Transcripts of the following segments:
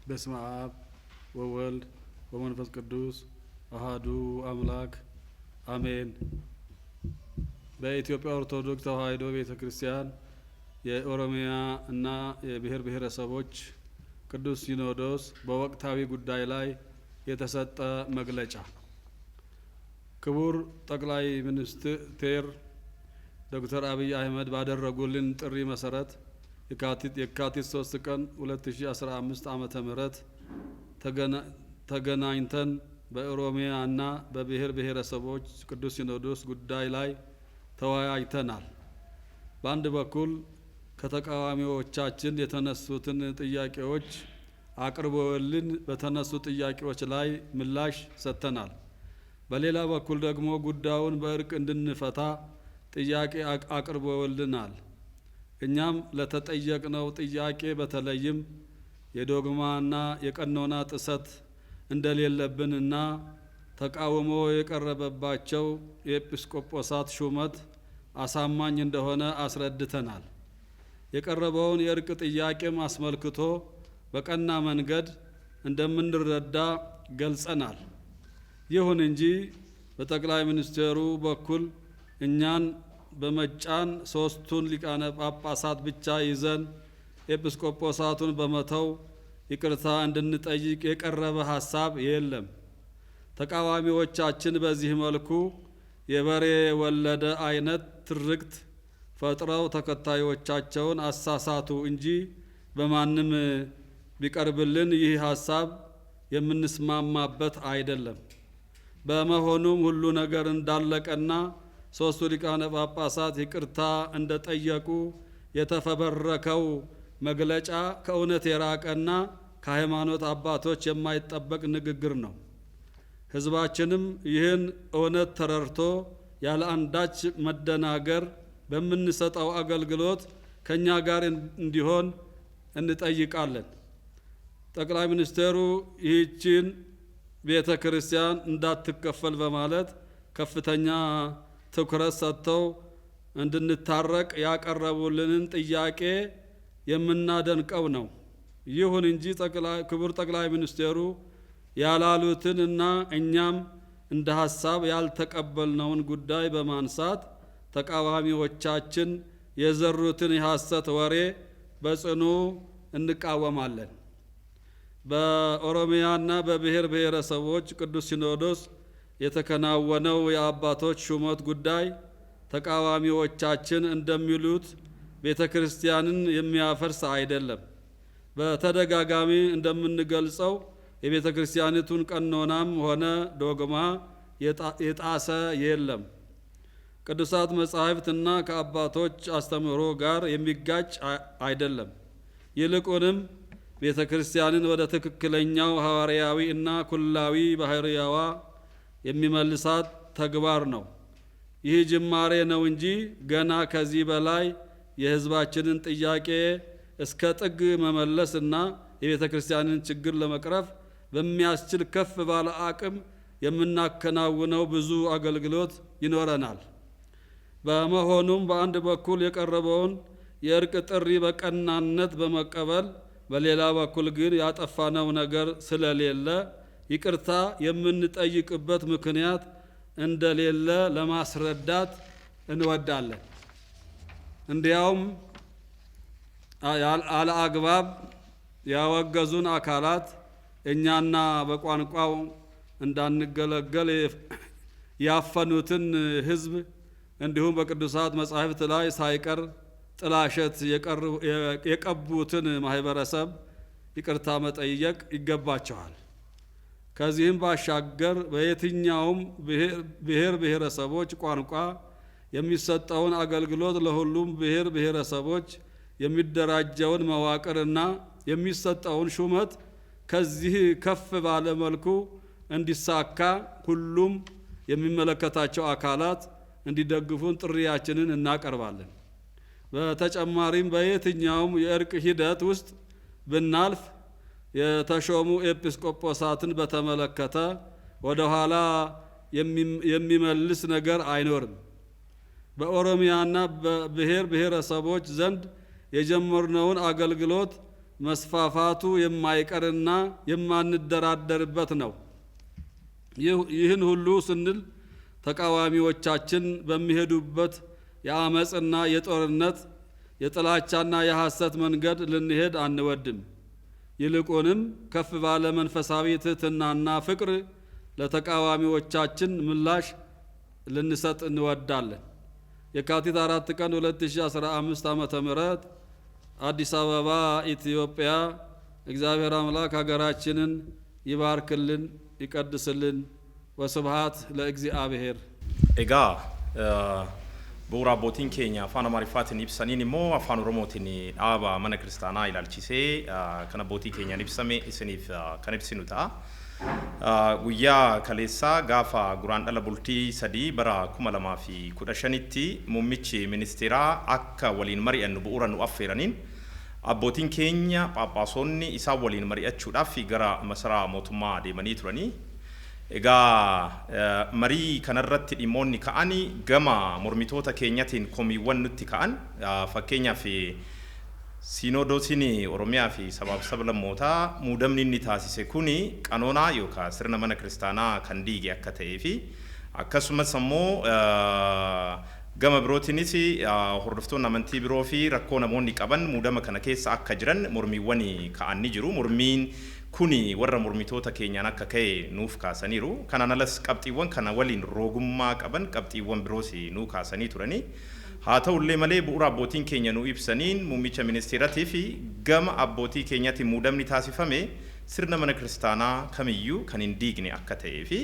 በስመ አብ ወወልድ ወመንፈስ ቅዱስ አሐዱ አምላክ አሜን። በኢትዮጵያ ኦርቶዶክስ ተዋሕዶ ቤተክርስቲያን የኦሮሚያ እና የብሔር ብሔረሰቦች ቅዱስ ሲኖዶስ በወቅታዊ ጉዳይ ላይ የተሰጠ መግለጫ። ክቡር ጠቅላይ ሚኒስትር ዶክተር አብይ አህመድ ባደረጉልን ጥሪ መሰረት የካቲት 3 ቀን 2015 ዓመተ ምህረት ተገናኝተን በኦሮሚያ እና በብሔር ብሔረሰቦች ቅዱስ ሲኖዶስ ጉዳይ ላይ ተወያይተናል። በአንድ በኩል ከተቃዋሚዎቻችን የተነሱትን ጥያቄዎች አቅርበውልን በተነሱ ጥያቄዎች ላይ ምላሽ ሰጥተናል። በሌላ በኩል ደግሞ ጉዳዩን በእርቅ እንድንፈታ ጥያቄ አቅርበውልናል። እኛም ለተጠየቅነው ጥያቄ በተለይም የዶግማና የቀኖና ጥሰት እንደሌለብንና ተቃውሞ የቀረበባቸው የኤጲስቆጶሳት ሹመት አሳማኝ እንደሆነ አስረድተናል። የቀረበውን የእርቅ ጥያቄም አስመልክቶ በቀና መንገድ እንደምንረዳ ገልጸናል። ይሁን እንጂ በጠቅላይ ሚኒስትሩ በኩል እኛን በመጫን ሶስቱን ሊቃነ ጳጳሳት ብቻ ይዘን ኤጲስቆጶሳቱን በመተው ይቅርታ እንድንጠይቅ የቀረበ ሀሳብ የለም። ተቃዋሚዎቻችን በዚህ መልኩ የበሬ ወለደ አይነት ትርክት ፈጥረው ተከታዮቻቸውን አሳሳቱ እንጂ በማንም ቢቀርብልን ይህ ሀሳብ የምንስማማበት አይደለም። በመሆኑም ሁሉ ነገር እንዳለቀና ሶስቱ ሊቃነ ጳጳሳት ይቅርታ እንደጠየቁ የተፈበረከው መግለጫ ከእውነት የራቀና ከሃይማኖት አባቶች የማይጠበቅ ንግግር ነው። ሕዝባችንም ይህን እውነት ተረድቶ ያለ አንዳች መደናገር በምንሰጠው አገልግሎት ከኛ ጋር እንዲሆን እንጠይቃለን። ጠቅላይ ሚኒስትሩ ይህችን ቤተ ክርስቲያን እንዳትከፈል በማለት ከፍተኛ ትኩረት ሰጥተው እንድንታረቅ ያቀረቡልንን ጥያቄ የምናደንቀው ነው። ይሁን እንጂ ክቡር ጠቅላይ ሚኒስትሩ ያላሉትን እና እኛም እንደ ሀሳብ ያልተቀበልነውን ጉዳይ በማንሳት ተቃዋሚዎቻችን የዘሩትን የሐሰት ወሬ በጽኑ እንቃወማለን። በኦሮሚያና በብሔር ብሔረሰቦች ቅዱስ ሲኖዶስ የተከናወነው የአባቶች ሹመት ጉዳይ ተቃዋሚዎቻችን እንደሚሉት ቤተ ክርስቲያንን የሚያፈርስ አይደለም። በተደጋጋሚ እንደምንገልጸው የቤተ ክርስቲያኒቱን ቀኖናም ሆነ ዶግማ የጣሰ የለም። ቅዱሳት መጻሕፍትና ከአባቶች አስተምህሮ ጋር የሚጋጭ አይደለም። ይልቁንም ቤተ ክርስቲያንን ወደ ትክክለኛው ሐዋርያዊ እና ኩላዊ ባህርያዋ የሚመልሳት ተግባር ነው። ይህ ጅማሬ ነው እንጂ ገና ከዚህ በላይ የሕዝባችንን ጥያቄ እስከ ጥግ መመለስ እና የቤተ ክርስቲያንን ችግር ለመቅረፍ በሚያስችል ከፍ ባለ አቅም የምናከናውነው ብዙ አገልግሎት ይኖረናል። በመሆኑም በአንድ በኩል የቀረበውን የእርቅ ጥሪ በቀናነት በመቀበል በሌላ በኩል ግን ያጠፋነው ነገር ስለሌለ ይቅርታ የምንጠይቅበት ምክንያት እንደሌለ ለማስረዳት እንወዳለን። እንዲያውም አለአግባብ ያወገዙን አካላት እኛና በቋንቋው እንዳንገለገል ያፈኑትን ሕዝብ እንዲሁም በቅዱሳት መጻሕፍት ላይ ሳይቀር ጥላሸት የቀቡትን ማህበረሰብ ይቅርታ መጠየቅ ይገባቸዋል። ከዚህም ባሻገር በየትኛውም ብሔር ብሔረሰቦች ቋንቋ የሚሰጠውን አገልግሎት ለሁሉም ብሔር ብሔረሰቦች የሚደራጀውን መዋቅርና የሚሰጠውን ሹመት ከዚህ ከፍ ባለ መልኩ እንዲሳካ ሁሉም የሚመለከታቸው አካላት እንዲደግፉን ጥሪያችንን እናቀርባለን። በተጨማሪም በየትኛውም የእርቅ ሂደት ውስጥ ብናልፍ የተሾሙ ኤጲስቆጶሳትን በተመለከተ ወደ ኋላ የሚመልስ ነገር አይኖርም። በኦሮሚያና በብሔር ብሔረሰቦች ዘንድ የጀመርነውን አገልግሎት መስፋፋቱ የማይቀርና የማንደራደርበት ነው። ይህን ሁሉ ስንል ተቃዋሚዎቻችን በሚሄዱበት የአመጽና የጦርነት የጥላቻና የሐሰት መንገድ ልንሄድ አንወድም። ይልቁንም ከፍ ባለ መንፈሳዊ ትሕትናና ፍቅር ለተቃዋሚዎቻችን ምላሽ ልንሰጥ እንወዳለን። የካቲት 4 ቀን 2015 ዓመተ ምህረት አዲስ አበባ ኢትዮጵያ። እግዚአብሔር አምላክ ሀገራችንን ይባርክልን ይቀድስልን። ወስብሐት ለእግዚአብሔር። ኤጋ bu'uura abbootiin keenya afaan Amaariffaatiin ibsaniin immoo afaan Oromootiin dhaaba mana kiristaanaa ilaalchisee kan abbootii keenyaan ibsame isiniif kan ibsinu ta'a. Guyyaa kaleessaa gaafa guraandhala bultii 3 bara 2015tti muummichi ministeeraa akka waliin mari'annu bu'uura nu affeeraniin abbootiin keenya phaaphaasonni isaan waliin mari'achuudhaaf gara masaraa mootummaa deemanii turanii. Egaa marii kanarratti dhimmoonni ka'anii gama mormitoota keenyatiin komiiwwan nutti ka'an fakkeenyaaf siinodoosiin Oromiyaa fi sabaaf sablammootaa muudamni inni taasise kuni qanoonaa yookaan sirna mana kiristaanaa kan diige akka ta'ee fi akkasumas immoo gama birootiinis hordoftoonni amantii biroo fi rakkoo namoonni qaban muudama kana keessa akka jiran mormiiwwan ka'anii jiru. Mormiin kuni warra mormitoota keenyaan akka ka'e nuuf kaasaniiru. Kanaan alas qabxiiwwan kana waliin roogummaa qaban qabxiiwwan biroos nuu kaasanii turanii. Haa ta'ullee malee bu'uura abbootiin keenya nuu ibsaniin muummicha ministeeratii fi gama abbootii keenyaatiin muudamni taasifame sirna mana kiristaanaa kamiyyuu kan hin diigne akka ta'ee fi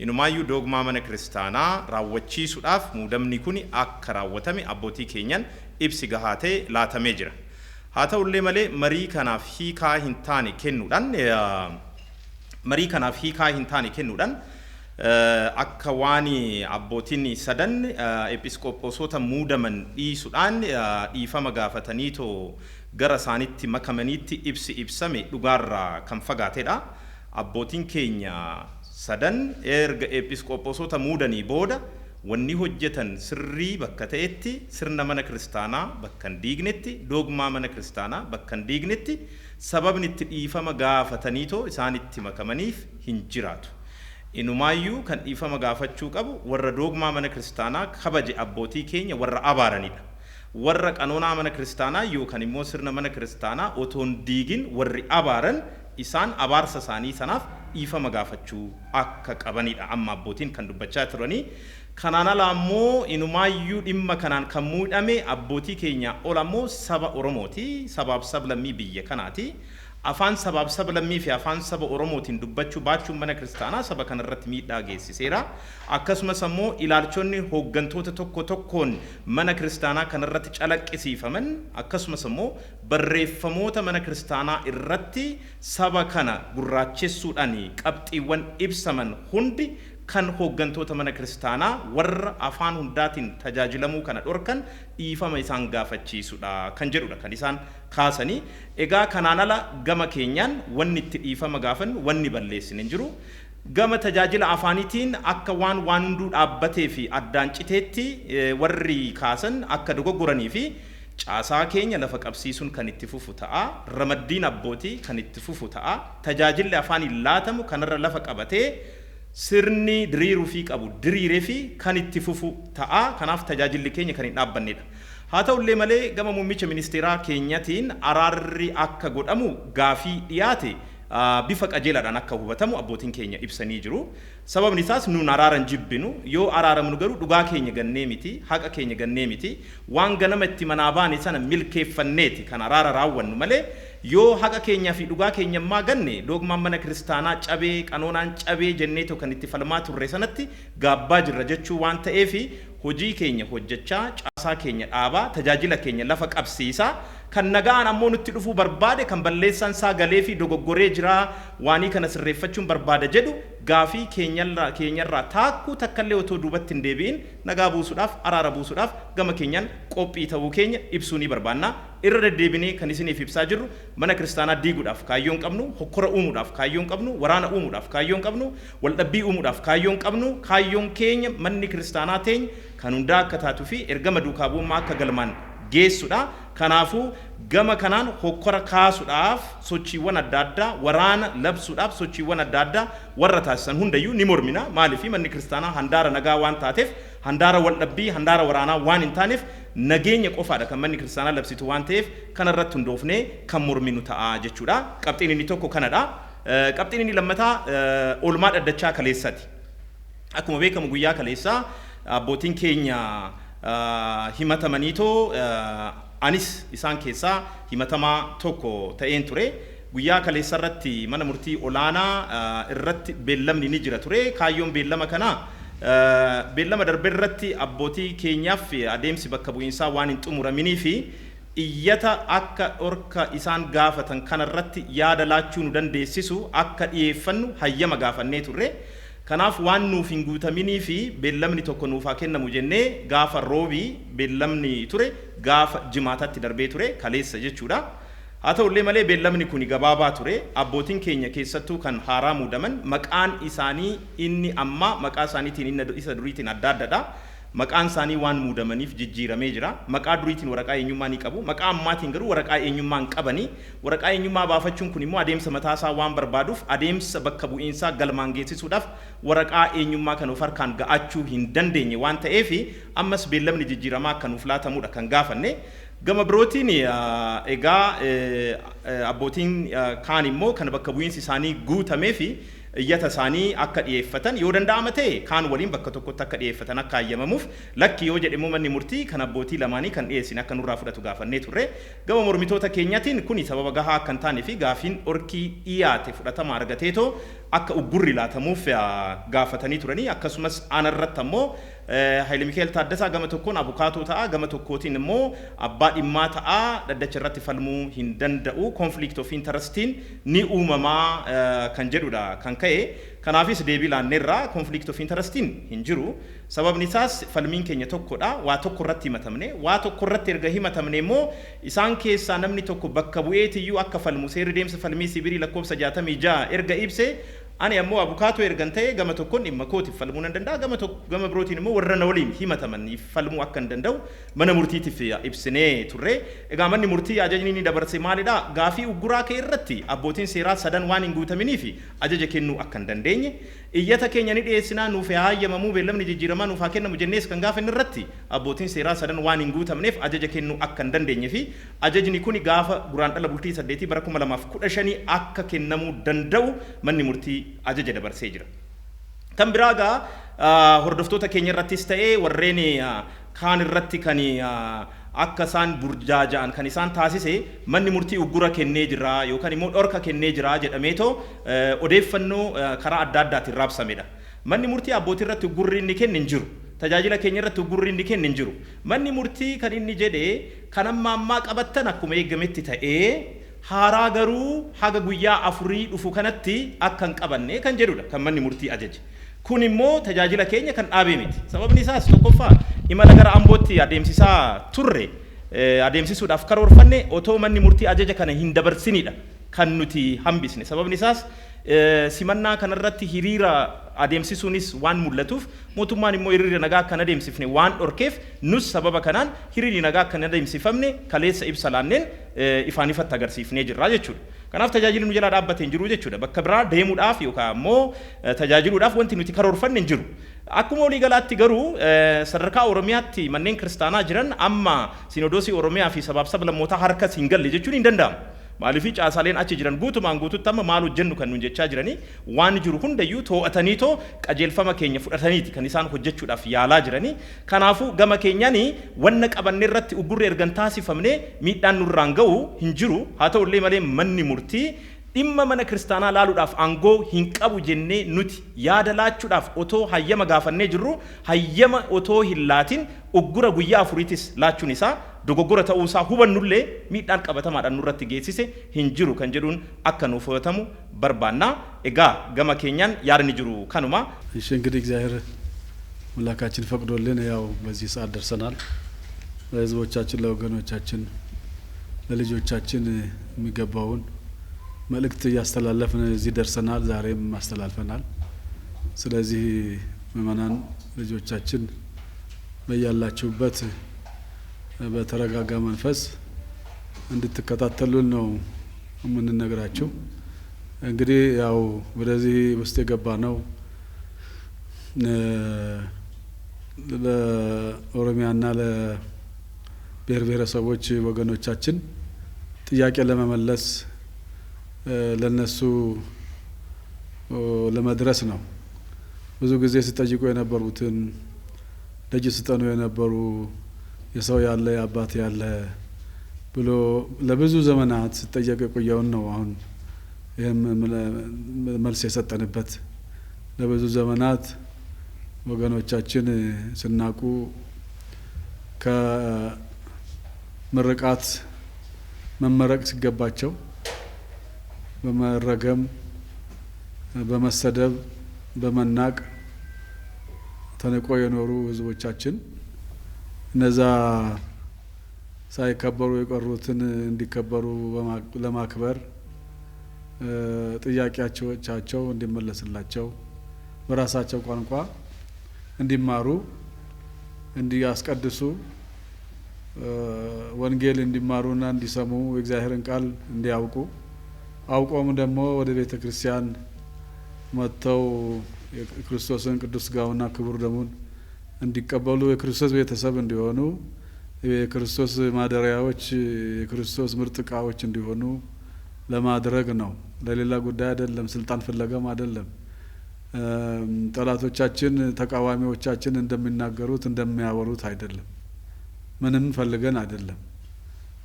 inumaayyuu doogmaa mana kiristaanaa raawwachiisuudhaaf muudamni kuni akka raawwatame abbootii keenyaan ibsi gahaa ta'e laatamee jira. Haa ta'ullee malee marii kanaaf hiikaa hin taane kennuudhaan akka waan abbootiin sadan episkoopoosota muudaman dhiisuudhaan dhiifama gaafataniitoo gara isaanitti makamaniitti ibsame dhugaarraa kan fagaatedha. Abbootiin keenya sadan erga episkoopoosota muudanii booda wanni hojjetan sirrii bakka ta'etti sirna mana kiristaanaa bakka hin diignetti doogmaa mana kiristaanaa bakka hin diignetti sababni itti dhiifama gaafataniitoo isaanitti makamaniif hin jiraatu. Inumaayyuu kan dhiifama gaafachuu qabu warra doogmaa mana kiristaanaa kabaje abbootii keenya warra abaaranidha. Warra qanoonaa mana kiristaanaa yookaan immoo sirna mana kiristaanaa otoo hin diigin warri abaaran isaan abaarsa isaanii sanaaf dhiifama gaafachuu akka qabanidha amma abbootiin kan dubbachaa turanii. Kanaan ala ammoo inumaayyuu dhimma kanaan kan muudame abbootii keenya ol ammoo saba Oromooti. Sabaaf sablammii biyya kanaati. Afaan sabaaf sablammii fi afaan saba Oromootiin dubbachuu baachuun mana kiristaanaa saba kanarratti miidhaa geessiseera. Akkasumas ammoo ilaalchonni hooggantoota tokkoon mana kiristaanaa kanarratti calaqqisiifaman akkasumas ammoo barreeffamoota mana kiristaanaa irratti saba kana gurraachessuudhaan qabxiiwwan ibsaman hundi kan hooggantoota mana kiristaanaa warra afaan hundaatiin tajaajilamuu kana dhorkan dhiifama isaan gaafachiisudha kan jedhudha kan isaan kaasanii. Egaa kanaan ala gama keenyaan wanni itti dhiifama gaafan wanni balleessin hin jiru. Gama tajaajila afaanitiin akka waan hunduu dhaabbatee fi addaan citeetti warri kaasan akka dogoggoranii fi caasaa keenya lafa qabsiisuun kan itti fufu ta'a. Ramaddiin abbootii kan itti fufu ta'a. Tajaajilli afaaniin laatamu kanarra lafa qabatee sirni diriiruu fi qabu diriiree fi kan itti fufu ta'a. Kanaaf tajaajilli keenya kan hin dhaabbannedha. Haa ta'ullee malee gama muummicha ministeeraa keenyatiin araarri akka godhamu gaafii dhiyaate bifa qajeelaadhaan akka hubatamu abbootiin keenya ibsanii jiru. Sababni isaas nuun araaran jibbinu yoo araaramnu garuu dhugaa keenya gannee miti haqa keenya gannee miti waan ganama itti manaa baane sana milkeeffanneeti kan araara raawwannu malee yoo haqa keenyaa fi dhugaa keenya ammaa ganne doogmaan mana kiristaanaa cabee qanoonaan cabee jenneeto kan itti falmaa turre sanatti gaabbaa jirra jechuu waan ta'eef hojii keenya hojjechaa caasaa keenya dhaabaa tajaajila keenya lafa qabsiisaa kan nagaan ammoo nutti dhufuu barbaade kan balleessaan isaa galee fi dogoggoree jira waanii kana sirreeffachuun barbaada jedhu gaafii keenyarraa taakkuu takkallee otoo duubatti hin deebi'in nagaa buusuudhaaf araara buusuudhaaf gama keenyaan qophii ta'uu keenya ibsuu ni barbaanna. Irra deddeebinee kan isiniif ibsaa jirru mana kiristaanaa diiguudhaaf kaayyoon qabnu hokkora uumuudhaaf kaayyoon qabnu waraana uumuudhaaf kaayyoon qabnu waldhabbii uumuudhaaf kaayyoon qabnu kaayyoon keenya manni kiristaanaa teenya kan hundaa akka taatuu fi ergama duukaa bu'ummaa akka galmaan geessudha. Kanaafuu gama kanaan hokkora kaasuudhaaf sochiiwwan adda addaa waraana labsuudhaaf sochiiwwan adda addaa warra taasisan hundayyuu ni mormina. Maaliif manni kiristaanaa handaara nagaa waan taateef handaara waldhabbii handaara waraanaa waan hin taaneef nageenya qofaadha kan manni kiristaanaa labsitu waan ta'eef kanarratti hundoofnee kan morminu ta'a jechuudha. Qabxiin inni tokko kanadha. Qabxiin inni lammataa oolmaa dhaddachaa kaleessati. Akkuma beekamu guyyaa kaleessaa abbootiin keenya himatamaniitoo anis isaan keessaa himatamaa tokko ta'een ture. Guyyaa kaleessa irratti mana murtii olaanaa irratti beellamni ni jira ture. Kaayyoon beellama kanaa beellama darbe irratti abbootii keenyaaf adeemsi bakka bu'iinsaa waan hin xumuramanii fi iyyata akka orka isaan gaafatan kanarratti yaada laachuu nu dandeessisu akka dhiyeeffannu hayyama gaafannee turre. Kanaaf waan nuuf hin guutaminii fi beellamni tokko nuuf haa kennamu jennee gaafa roobii beellamni ture gaafa jimaatatti darbee ture kaleessa jechuudha. Haa ta'ullee malee beellamni kun gabaabaa ture. Abbootiin keenya keessattuu kan haaraa muudaman maqaan isaanii inni amma maqaa isaaniitiin isa duriitiin adda addadha. Maqaan isaanii waan muudamaniif jijjiiramee jira. Maqaa duriitiin waraqaa eenyummaa ni qabu. Maqaa ammaatiin garuu waraqaa eenyummaa hin qabani. Waraqaa eenyummaa baafachuun kun immoo adeemsa mataasaa waan barbaaduuf adeemsa bakka bu'iinsaa galmaan geessisuudhaaf waraqaa eenyummaa kan of harkaan ga'achuu hin dandeenye waan ta'eef ammas beellamni jijjiiramaa akka nuuf laatamudha kan gaafanne. Gama birootiin egaa abbootiin kaan immoo kan bakka bu'iinsi isaanii guutamee fi iyyata isaanii akka dhiyeeffatan yoo danda'ama ta'e kaan waliin bakka tokkotti akka dhiyeeffatan akka hayyamamuuf lakki yoo jedhamu manni murtii kan abbootii lamaanii kan dhiyeessin akka nurraa fudhatu gaafannee turre. Gama mormitoota keenyaatiin kuni sababa gahaa akka hin taane fi gaafiin orkii dhiyaate fudhatama argateetoo akka uggurri laatamuuf gaafatanii turanii. Akkasumas aanarratti ammoo Haile Mikael Taaddasaa gama tokkoon abukaatoo ta'a gama tokkootiin immoo abbaa dhimmaa ta'a dhaddacha irratti falmuu hin danda'u conflict of interestiin ni uumamaa kan jedhudha kan ka'e. Kanaafis deebii laanneerraa conflict of interestiin hin jiru. Sababni isaas falmiin keenya tokkodha. Waa tokko irratti himatamne waa tokko irratti erga himatamne immoo isaan keessaa namni tokko bakka bu'eetiyyuu akka falmu seerri deemsa falmii sibirii lakkoofsa 66 erga ibse ani ammoo abukaatoo ergan ta'e gama tokkoon dhimma kootiif falmuu nan danda'a gama birootiin immoo warra na waliin himatamaniif falmuu akka hin danda'u mana murtiitiif ibsinee turre. Egaa manni murtii ajajni ni dabarse maalidha? Gaafii ugguraa kee irratti abbootiin seeraa sadan waan hin guutaminiif ajaja kennuu akka hin dandeenye iyyata keenya ni dhiyeessinaa nuuf hayyamamuu beellamni jijjiiramaa nuuf haa kennamu jennees kan gaafanne irratti abbootiin seeraa sadan waan hin guutamneef ajaja kennuu akka hin dandeenye fi ajajni kun gaafa guraandhala bultii 8 bara 2015 akka kennamuu danda'u manni murtii ajaja dabarsee jira. Kan biraagaa hordoftoota keenya irrattis ta'ee warreen kaan irratti kan akka isaan burjaaja'an kan isaan taasise manni murtii uggura kennee jira yookaan immoo dhorka kennee jira jedhameetoo odeeffannoo karaa adda addaatiin raabsamedha. Manni murtii abbootii irratti uggurri inni kenne hin jiru. Tajaajila keenya irratti uggurri inni kenne hin jiru. Manni murtii kan inni jedhee kan ammaa qabattan akkuma eegametti ta'ee haaraa garuu haga guyyaa 4 dhufu kanatti akka hin qabanne kan jedhudha kan manni murtii ajaje. Kun immoo tajaajila keenya kan dhaabee miti. Sababni isaas tokkoffaa imala gara Ambootti adeemsisaa turre adeemsisuudhaaf karoorfanne otoo manni murtii ajaja kana hin dabarsinidha kan nuti hambisne. Sababni isaas simannaa kanarratti hiriira adeemsisuunis waan mul'atuuf mootummaan immoo hiriira nagaa akka adeemsifne waan dhorkeef nus sababa kanaan hiriirri nagaa akka adeemsifamne kaleessa ibsa laanneen ifaan ifatti agarsiifnee jirra jechuudha. Kanaaf tajaajilli nu jalaa dhaabbatee hin jiru jechuudha. Bakka biraa deemuudhaaf yookaan ammoo tajaajiluudhaaf wanti nuti karoorfanne hin jiru. Akkuma walii galaatti garuu sadarkaa Oromiyaatti manneen kiristaanaa jiran amma Sinodoosii Oromiyaa fi sabaaf sablammootaa harkas hin galle jechuun hin danda'amu. Maaliifii caasaleen achi jiran guutumaan guututti amma maal hojjennu kan nuun jechaa jiranii waan jiru hundayyuu to'ataniitoo qajeelfama keenya fudhataniiti kan isaan hojjechuudhaaf yaalaa jiranii. Kanaafuu gama keenyaan wanna qabanne irratti uggurri ergan taasifamne miidhaan nurraan ga'u hin jiru. Haa ta'ullee malee manni murtii dhimma mana kiristaanaa laaluudhaaf aangoo hin qabu jennee nuti yaada laachuudhaaf otoo hayyama gaafannee jirru hayyama otoo hin laatin uggura guyyaa 4 laachuun isaa dogoggora ta'uu isaa hubannullee miidhaan qabatamaadhaan nurratti geessise hin jiru kan jedhuun akka nuuf fudhatamu barbaanna. Egaa gama keenyaan yaadni jiru kanuma. እሺ እንግዲህ እግዚአብሔር አምላካችን ፈቅዶልን ያው በዚህ ሰዓት ደርሰናል። ለህዝቦቻችን ለወገኖቻችን ለልጆቻችን የሚገባውን መልእክት ያስተላለፍን እዚህ ደርሰናል። ዛሬም ማስተላልፈናል። ስለዚህ ምእመናን ልጆቻችን በያላችሁበት በተረጋጋ መንፈስ እንድትከታተሉን ነው የምንነግራችሁ። እንግዲህ ያው ወደዚህ ውስጥ የገባ ነው ለኦሮሚያና ለብሔር ብሔረሰቦች ወገኖቻችን ጥያቄ ለመመለስ ለነሱ ለመድረስ ነው። ብዙ ጊዜ ሲጠይቁ የነበሩትን ደጅ ስጠኑ የነበሩ የሰው ያለ የአባት ያለ ብሎ ለብዙ ዘመናት ሲጠየቅ የቆየውን ነው አሁን ይህም መልስ የሰጠንበት። ለብዙ ዘመናት ወገኖቻችን ስናቁ ከምርቃት መመረቅ ሲገባቸው በመረገም በመሰደብ በመናቅ ተንቆ የኖሩ ህዝቦቻችን እነዛ ሳይከበሩ የቀሩትን እንዲከበሩ ለማክበር ጥያቄያቸው እንዲመለስላቸው በራሳቸው ቋንቋ እንዲማሩ እንዲያስቀድሱ ወንጌል እንዲማሩና እንዲሰሙ የእግዚአብሔርን ቃል እንዲያውቁ አውቆም ደግሞ ወደ ቤተ ክርስቲያን መጥተው የክርስቶስን ቅዱስ ሥጋውና ክቡር ደሙን እንዲቀበሉ የክርስቶስ ቤተሰብ እንዲሆኑ የክርስቶስ ማደሪያዎች የክርስቶስ ምርጥ ዕቃዎች እንዲሆኑ ለማድረግ ነው። ለሌላ ጉዳይ አይደለም። ስልጣን ፍለጋም አይደለም። ጠላቶቻችን ተቃዋሚዎቻችን እንደሚናገሩት እንደሚያወሩት አይደለም። ምንም ፈልገን አይደለም።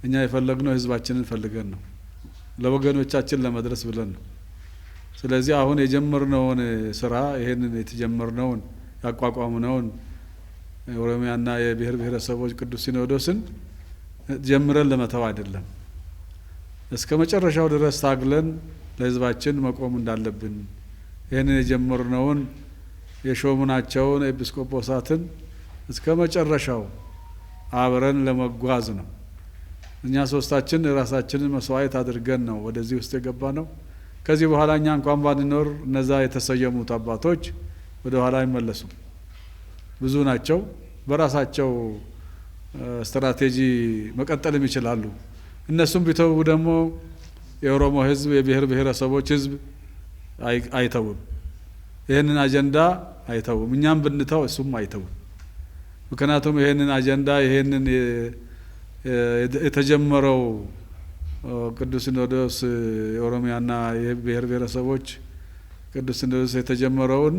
እኛ የፈለግነው ህዝባችንን ፈልገን ነው። ለወገኖቻችን ለመድረስ ብለን ነው። ስለዚህ አሁን የጀመርነውን ስራ ይሄንን የተጀመርነውን ያቋቋምነውን ኦሮሚያና የብሔር ብሔረሰቦች ቅዱስ ሲኖዶስን ጀምረን ለመተው አይደለም። እስከ መጨረሻው ድረስ ታግለን ለህዝባችን መቆም እንዳለብን ይሄንን የጀመርነውን የሾሙናቸውን ኤጲስቆጶሳትን እስከ መጨረሻው አብረን ለመጓዝ ነው። እኛ ሶስታችን ራሳችንን መስዋዕት አድርገን ነው ወደዚህ ውስጥ የገባ ነው። ከዚህ በኋላ እኛ እንኳን ባንኖር እነዛ የተሰየሙት አባቶች ወደ ኋላ አይመለሱም። ብዙ ናቸው። በራሳቸው ስትራቴጂ መቀጠልም ይችላሉ። እነሱም ቢተው ደግሞ የኦሮሞ ህዝብ የብሔር ብሔረሰቦች ህዝብ አይተውም። ይሄንን አጀንዳ አይተውም። እኛም ብንተው እሱም አይተውም። ምክንያቱም ይሄንን አጀንዳ ይሄንን የተጀመረው ቅዱስ ሲኖዶስ የኦሮሚያና የብሔር ብሔረሰቦች ቅዱስ ሲኖዶስ የተጀመረውን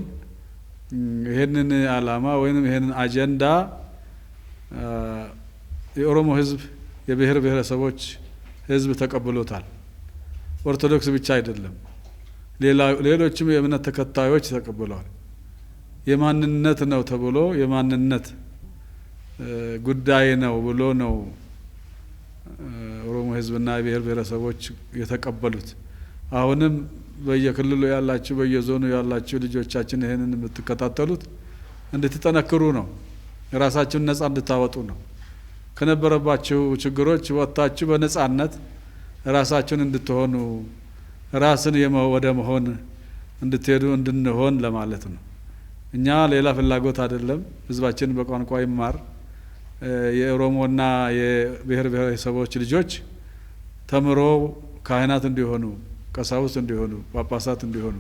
ይሄንን ዓላማ ወይም ይሄንን አጀንዳ የኦሮሞ ህዝብ የብሔር ብሔረሰቦች ህዝብ ተቀብሎታል። ኦርቶዶክስ ብቻ አይደለም፣ ሌሎችም የእምነት ተከታዮች ተቀብለዋል። የማንነት ነው ተብሎ የማንነት ጉዳይ ነው ብሎ ነው ኦሮሞ ህዝብና የብሔር ብሔረሰቦች የተቀበሉት። አሁንም በየክልሉ ያላችሁ በየዞኑ ያላችሁ ልጆቻችን ይሄንን የምትከታተሉት እንድትጠነክሩ ነው። ራሳችሁን ነጻ እንድታወጡ ነው። ከነበረባችሁ ችግሮች ወጥታችሁ በነጻነት ራሳችሁን እንድትሆኑ ራስን ወደ መሆን እንድትሄዱ እንድንሆን ለማለት ነው። እኛ ሌላ ፍላጎት አይደለም። ህዝባችን በቋንቋ ይማር። የኦሮሞና የብሔር ብሔረሰቦች ልጆች ተምሮ ካህናት እንዲሆኑ፣ ቀሳውስት እንዲሆኑ፣ ጳጳሳት እንዲሆኑ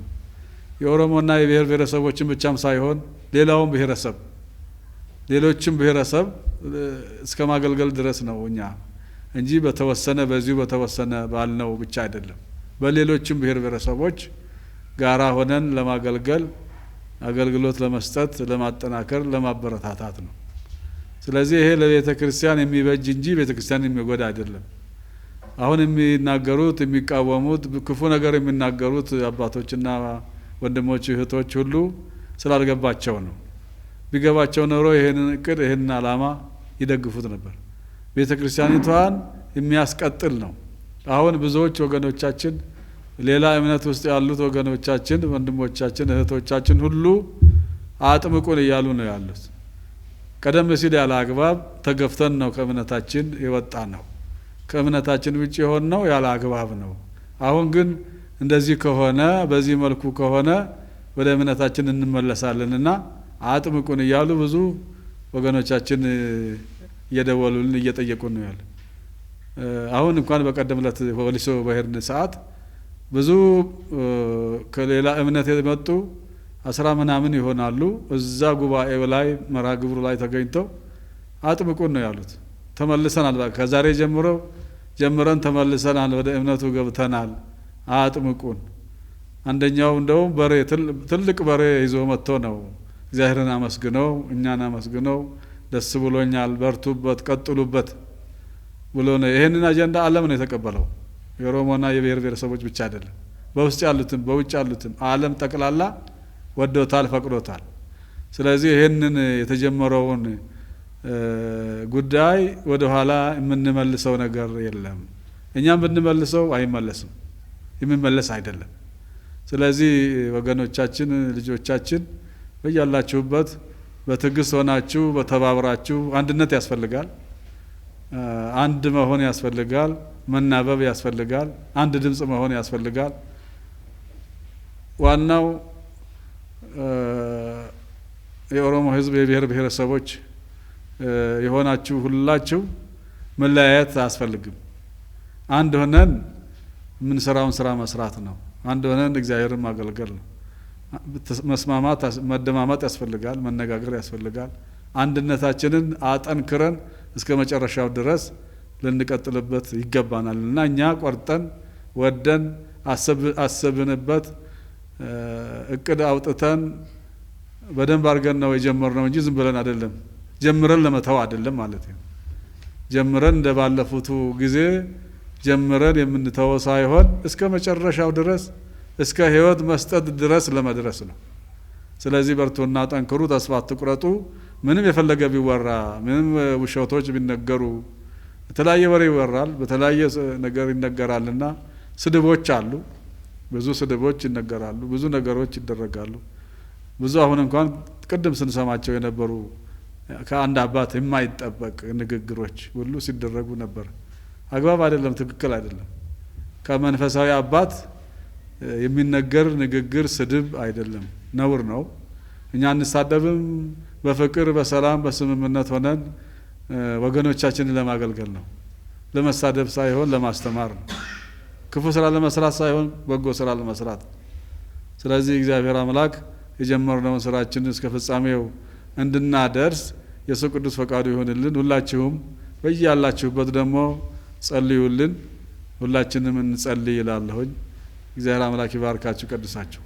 የኦሮሞና የብሔር ብሔረሰቦችን ብቻም ሳይሆን ሌላውም ብሔረሰብ ሌሎችም ብሔረሰብ እስከ ማገልገል ድረስ ነው እኛ እንጂ በተወሰነ በዚሁ በተወሰነ ባልነው ብቻ አይደለም። በሌሎችም ብሔር ብሔረሰቦች ጋራ ሆነን ለማገልገል አገልግሎት ለመስጠት ለማጠናከር ለማበረታታት ነው። ስለዚህ ይሄ ለቤተ ክርስቲያን የሚበጅ እንጂ ቤተ ክርስቲያን የሚጎዳ አይደለም። አሁን የሚናገሩት የሚቃወሙት ክፉ ነገር የሚናገሩት አባቶችና ወንድሞች እህቶች ሁሉ ስላልገባቸው ነው። ቢገባቸው ኖሮ ይሄንን እቅድ ይሄንን ዓላማ ይደግፉት ነበር። ቤተ ክርስቲያኒቷን የሚያስቀጥል ነው። አሁን ብዙዎች ወገኖቻችን ሌላ እምነት ውስጥ ያሉት ወገኖቻችን ወንድሞቻችን እህቶቻችን ሁሉ አጥምቁን እያሉ ነው ያሉት። ቀደም ሲል ያለ አግባብ ተገፍተን ነው ከእምነታችን የወጣ ነው። ከእምነታችን ውጭ የሆን ነው ያለ አግባብ ነው። አሁን ግን እንደዚህ ከሆነ በዚህ መልኩ ከሆነ ወደ እምነታችን እንመለሳለንና አጥምቁን እያሉ ብዙ ወገኖቻችን እየደወሉልን እየጠየቁን ነው ያለ። አሁን እንኳን በቀደም ዕለት ወሊሶ በሄድን ሰዓት ብዙ ከሌላ እምነት የመጡ 10 ምናምን ይሆናሉ። እዛ ጉባኤው ላይ መርሃ ግብሩ ላይ ተገኝተው አጥምቁን ነው ያሉት። ተመልሰናል፣ ከዛሬ ጀምረን ተመልሰናል፣ ወደ እምነቱ ገብተናል፣ አጥምቁን። አንደኛው እንደውም በሬ ትልቅ በሬ ይዞ መጥቶ ነው እግዚአብሔርን አመስግነው እኛን አመስግነው ደስ ብሎኛል፣ በርቱበት፣ ቀጥሉበት ብሎ ነው። ይሄንን አጀንዳ ዓለም ነው የተቀበለው። የኦሮሞና የብሔር ብሔረሰቦች ብቻ አይደለም፣ በውስጥ ያሉትም በውጭ ያሉትም ዓለም ጠቅላላ ወዶታል፣ ፈቅዶታል። ስለዚህ ይሄንን የተጀመረውን ጉዳይ ወደ ኋላ የምንመልሰው ነገር የለም። እኛም ብንመልሰው አይመለስም፣ የሚመለስ አይደለም። ስለዚህ ወገኖቻችን፣ ልጆቻችን በያላችሁበት በትዕግስት ሆናችሁ በተባብራችሁ፣ አንድነት ያስፈልጋል፣ አንድ መሆን ያስፈልጋል፣ መናበብ ያስፈልጋል፣ አንድ ድምጽ መሆን ያስፈልጋል። ዋናው የኦሮሞ ሕዝብ የብሔር ብሔረሰቦች የሆናችሁ ሁላችሁ መለያየት አያስፈልግም። አንድ ሆነን የምንሰራውን ስራ መስራት ነው። አንድ ሆነን እግዚአብሔርን ማገልገል ነው። መስማማት፣ መደማመጥ ያስፈልጋል፣ መነጋገር ያስፈልጋል። አንድነታችንን አጠንክረን እስከ መጨረሻው ድረስ ልንቀጥልበት ይገባናል እና እኛ ቆርጠን ወደን አሰብንበት እቅድ አውጥተን በደንብ አድርገን ነው የጀመርነው እንጂ ዝም ብለን አይደለም። ጀምረን ለመተው አይደለም ማለት ነው። ጀምረን እንደባለፉቱ ጊዜ ጀምረን የምንተወው ሳይሆን እስከ መጨረሻው ድረስ እስከ ሕይወት መስጠት ድረስ ለመድረስ ነው። ስለዚህ በርቱና ጠንክሩ፣ ተስፋ አትቁረጡ። ምንም የፈለገ ቢወራ፣ ምንም ውሸቶች ቢነገሩ፣ በተለያየ ወሬ ይወራል፣ በተለያየ ነገር ይነገራልና ስድቦች አሉ፣ ብዙ ስድቦች ይነገራሉ፣ ብዙ ነገሮች ይደረጋሉ። ብዙ አሁን እንኳን ቅድም ስንሰማቸው የነበሩ ከአንድ አባት የማይጠበቅ ንግግሮች ሁሉ ሲደረጉ ነበር። አግባብ አይደለም፣ ትክክል አይደለም። ከመንፈሳዊ አባት የሚነገር ንግግር ስድብ አይደለም፣ ነውር ነው። እኛ እንሳደብም በፍቅር በሰላም በስምምነት ሆነን ወገኖቻችንን ለማገልገል ነው። ለመሳደብ ሳይሆን ለማስተማር ነው። ክፉ ስራ ለመስራት ሳይሆን በጎ ስራ ለመስራት። ስለዚህ እግዚአብሔር አምላክ የጀመርነውን ስራችንን እስከ ፍጻሜው እንድናደርስ የሱ ቅዱስ ፈቃዱ ይሆንልን። ሁላችሁም በያላችሁበት ደግሞ ጸልዩልን። ሁላችንም እንጸልይ ይላለሁኝ። እግዚአብሔር አምላክ ይባርካችሁ፣ ቀድሳችሁ